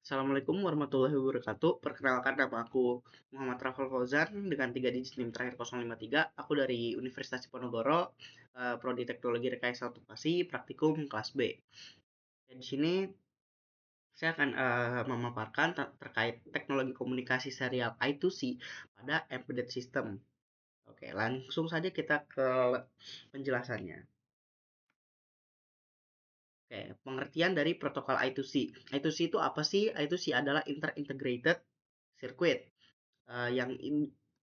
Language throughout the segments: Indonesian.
Assalamualaikum warahmatullahi wabarakatuh. Perkenalkan, nama aku Muhammad Rafal Fauzan dengan 3 digit NIM terakhir 053. Aku dari Universitas Diponegoro, Prodi Teknologi Rekayasa Otomasi, praktikum kelas B. Dan di sini saya akan memaparkan terkait teknologi komunikasi serial I2C pada embedded system. Oke, langsung saja kita ke penjelasannya. Oke, pengertian dari protokol I2C. I2C itu apa sih? I2C adalah Inter-Integrated Circuit,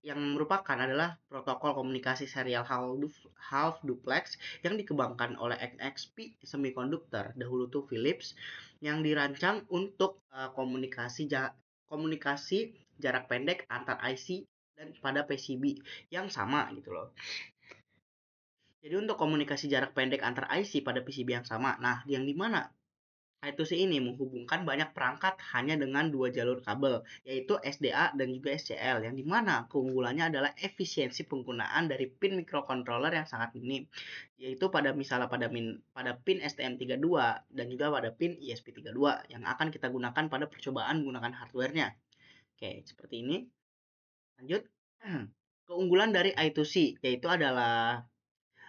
yang merupakan adalah protokol komunikasi serial half duplex yang dikembangkan oleh NXP Semiconductor, dahulu tuh Philips, yang dirancang untuk komunikasi jarak pendek antar IC dan pada PCB yang sama gitu loh. Jadi untuk komunikasi jarak pendek antar IC pada PCB yang sama, nah yang dimana I2C ini menghubungkan banyak perangkat hanya dengan dua jalur kabel, yaitu SDA dan juga SCL, yang dimana keunggulannya adalah efisiensi penggunaan dari pin microcontroller yang sangat minim, yaitu pada pin STM32 dan juga pada pin ESP32 yang akan kita gunakan pada percobaan menggunakan hardware-nya. Oke, seperti ini. Lanjut. Keunggulan dari I2C yaitu adalah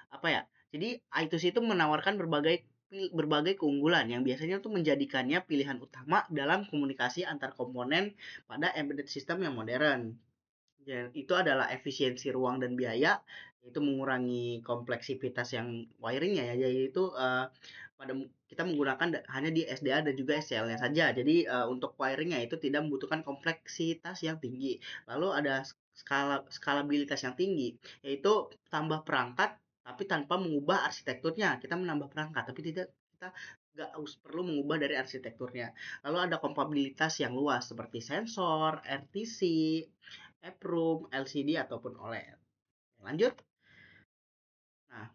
apa ya? Jadi I2C itu menawarkan berbagai keunggulan yang biasanya tuh menjadikannya pilihan utama dalam komunikasi antar komponen pada embedded system yang modern. Dan itu adalah efisiensi ruang dan biaya, yaitu mengurangi kompleksitas yang wiringnya ya, yaitu pada kita menggunakan hanya di SDA dan juga SCL-nya saja. Jadi untuk wiringnya itu tidak membutuhkan kompleksitas yang tinggi. Lalu ada skalabilitas yang tinggi, yaitu tambah perangkat tapi tanpa mengubah arsitekturnya. Kita menambah perangkat tapi tidak kita nggak perlu mengubah dari arsitekturnya. Lalu ada kompatibilitas yang luas seperti sensor, RTC, EEPROM, LCD ataupun OLED. Lanjut. Nah,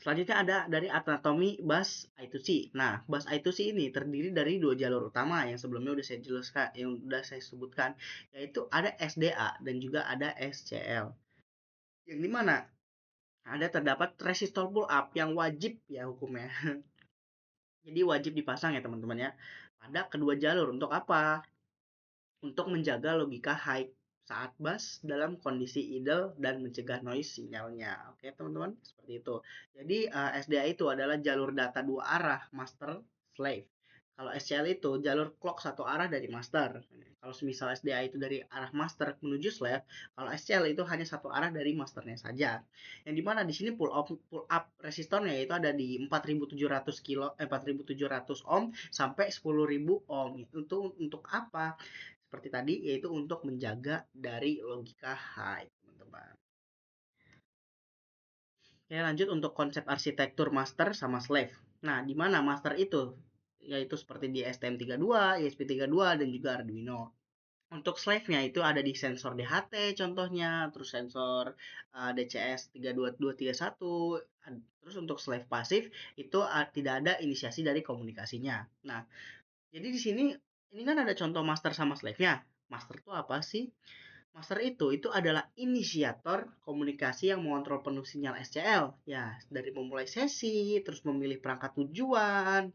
selanjutnya ada dari anatomi bus I2C. Nah, bus I2C ini terdiri dari dua jalur utama yang sebelumnya udah saya jelaskan, yang udah saya sebutkan, yaitu ada SDA dan juga ada SCL. Yang dimana ada terdapat resistor pull up yang wajib ya hukumnya. Jadi wajib dipasang ya teman-teman ya. Pada kedua jalur untuk apa? Untuk menjaga logika high saat bus dalam kondisi idle dan mencegah noise sinyalnya. Oke, teman-teman, seperti itu. Jadi SDA itu adalah jalur data dua arah master slave. Kalau SCL itu jalur clock satu arah dari master. Kalau misal SDA itu dari arah master menuju slave, kalau SCL itu hanya satu arah dari masternya saja. Yang dimana di sini pull up resistornya itu ada di 4700 kilo 4700 ohm sampai 10.000 ohm. Itu untuk apa? Seperti tadi, yaitu untuk menjaga dari logika high, teman-teman. Oke, lanjut untuk konsep arsitektur master sama slave. Nah, di mana master itu? Yaitu seperti di STM32, ESP32, dan juga Arduino. Untuk slave-nya itu ada di sensor DHT contohnya, terus sensor DCS 32231. Terus untuk slave pasif itu tidak ada inisiasi dari komunikasinya. Nah, jadi di sini ini kan ada contoh master sama slave-nya. Master itu apa sih? Master itu adalah inisiator komunikasi yang mengontrol penuh sinyal SCL. Ya, dari memulai sesi, terus memilih perangkat tujuan,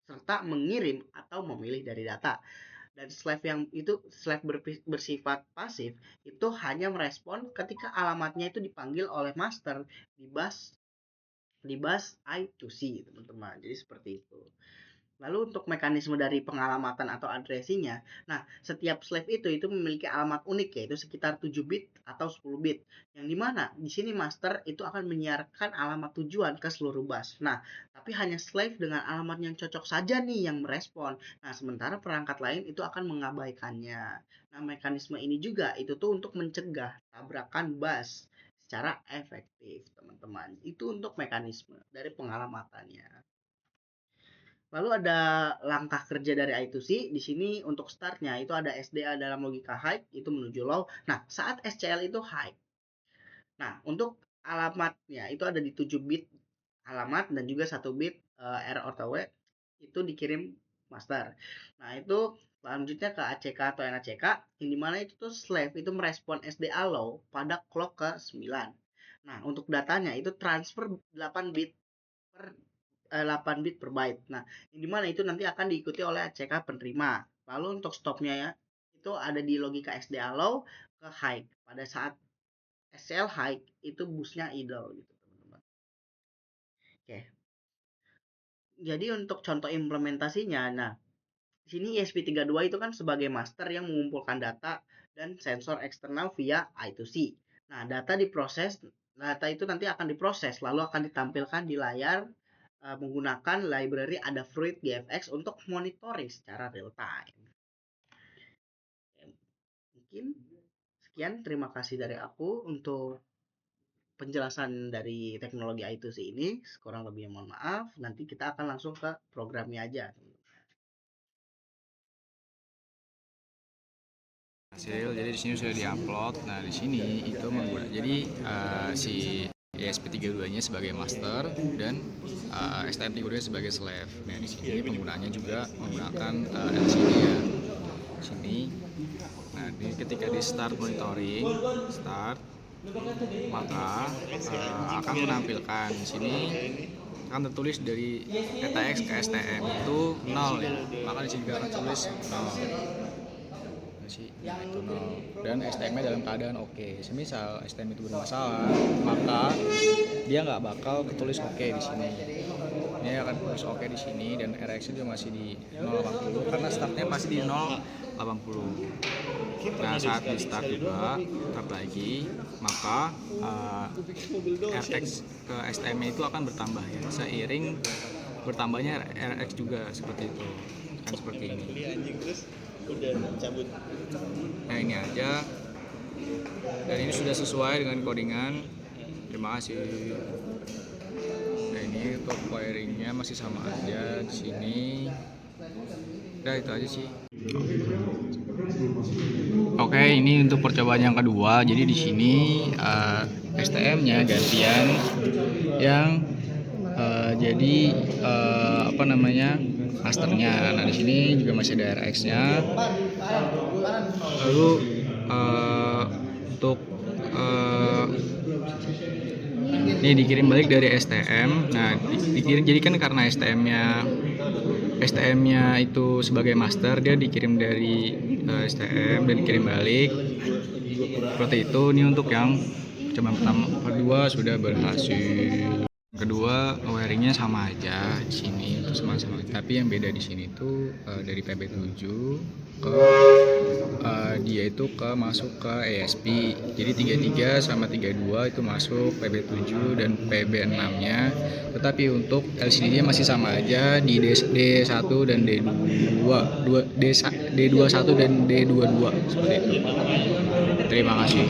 serta mengirim atau memilih dari data. Dan slave bersifat pasif itu hanya merespon ketika alamatnya itu dipanggil oleh master di bus I2C, teman-teman. Jadi seperti itu. Lalu untuk mekanisme dari pengalamatan atau addressingnya, nah setiap slave itu memiliki alamat unik, yaitu sekitar 7 bit atau 10 bit. Yang dimana di sini master itu akan menyiarkan alamat tujuan ke seluruh bus. Nah, tapi hanya slave dengan alamat yang cocok saja nih yang merespon. Nah, sementara perangkat lain itu akan mengabaikannya. Nah, mekanisme ini juga itu tuh untuk mencegah tabrakan bus secara efektif, teman-teman. Itu untuk mekanisme dari pengalamatannya. Lalu ada langkah kerja dari I2C. Di sini untuk startnya itu ada SDA dalam logika high itu menuju low. Nah, saat SCL itu high. Nah, untuk alamatnya itu ada di 7 bit alamat dan juga 1 bit R atau W itu dikirim master. Nah, itu lanjutnya ke ACK atau NACK yang dimana itu tuh slave itu merespon SDA low pada clock ke 9. Nah, untuk datanya itu transfer 8 bit per 8 bit per byte. Nah, yang dimana itu nanti akan diikuti oleh ACK penerima. Lalu untuk stopnya ya, itu ada di logika SDA low ke high. Pada saat SCL high, itu busnya idle gitu teman-teman. Oke. Jadi untuk contoh implementasinya, nah di sini ESP32 itu kan sebagai master yang mengumpulkan data dan sensor eksternal via I2C. Nah, data itu nanti akan diproses, lalu akan ditampilkan di layar menggunakan library Adafruit GFX untuk monitoring secara real time. Mungkin sekian, terima kasih dari aku untuk penjelasan dari teknologi I2C ini. Kurang lebihnya mohon maaf. Nanti kita akan langsung ke programnya aja. Hasil, jadi di sini sudah diupload. Nah, di sini itu menggunakan jadi si ESP32-nya sebagai master dan STM32-nya sebagai slave. Nah, di sini penggunaannya juga menggunakan LCD ya. Di sini. Nah, ketika di start monitoring, maka akan menampilkan di sini akan tertulis dari ETX ke STM itu 0 ya. Maka di sini akan tulis 0. Nah, itu 0 dan STM-nya dalam keadaan oke. Semisal STM itu bermasalah, maka dia nggak bakal ketulis oke di sini. Ini akan tulis oke di sini dan RX juga masih di 080 karena startnya pasti di 080. Nah, saat di start juga start lagi, maka RX ke STM itu akan bertambah ya, seiring bertambahnya RX juga seperti itu. Kan seperti ini. Nah, ini aja. Dan ini sudah sesuai dengan codingan. Terima kasih. Nah, ini untuk wiringnya masih sama aja di sini. Udah itu aja sih. Oke, ini untuk percobaan yang kedua. Jadi di sini STM-nya gantian yang jadi apa namanya masternya. Nah, di sini juga masih ada RX-nya. Lalu untuk ini dikirim balik dari STM. Nah, dikirim jadi kan karena STM-nya itu sebagai master, dia dikirim dari STM dan dikirim balik. Seperti itu. Ini untuk yang percobaan pertama, kedua sudah berhasil. Kedua wiringnya sama aja di sini, itu sama, tapi yang beda di sini tuh dari PB7 ke dia itu masuk ke ESP. Jadi 33 sama 32 itu masuk PB7 dan PB6-nya. Tetapi untuk LCD-nya masih sama aja di D1 dan D2, D21 dan D22 seperti itu. Terima kasih.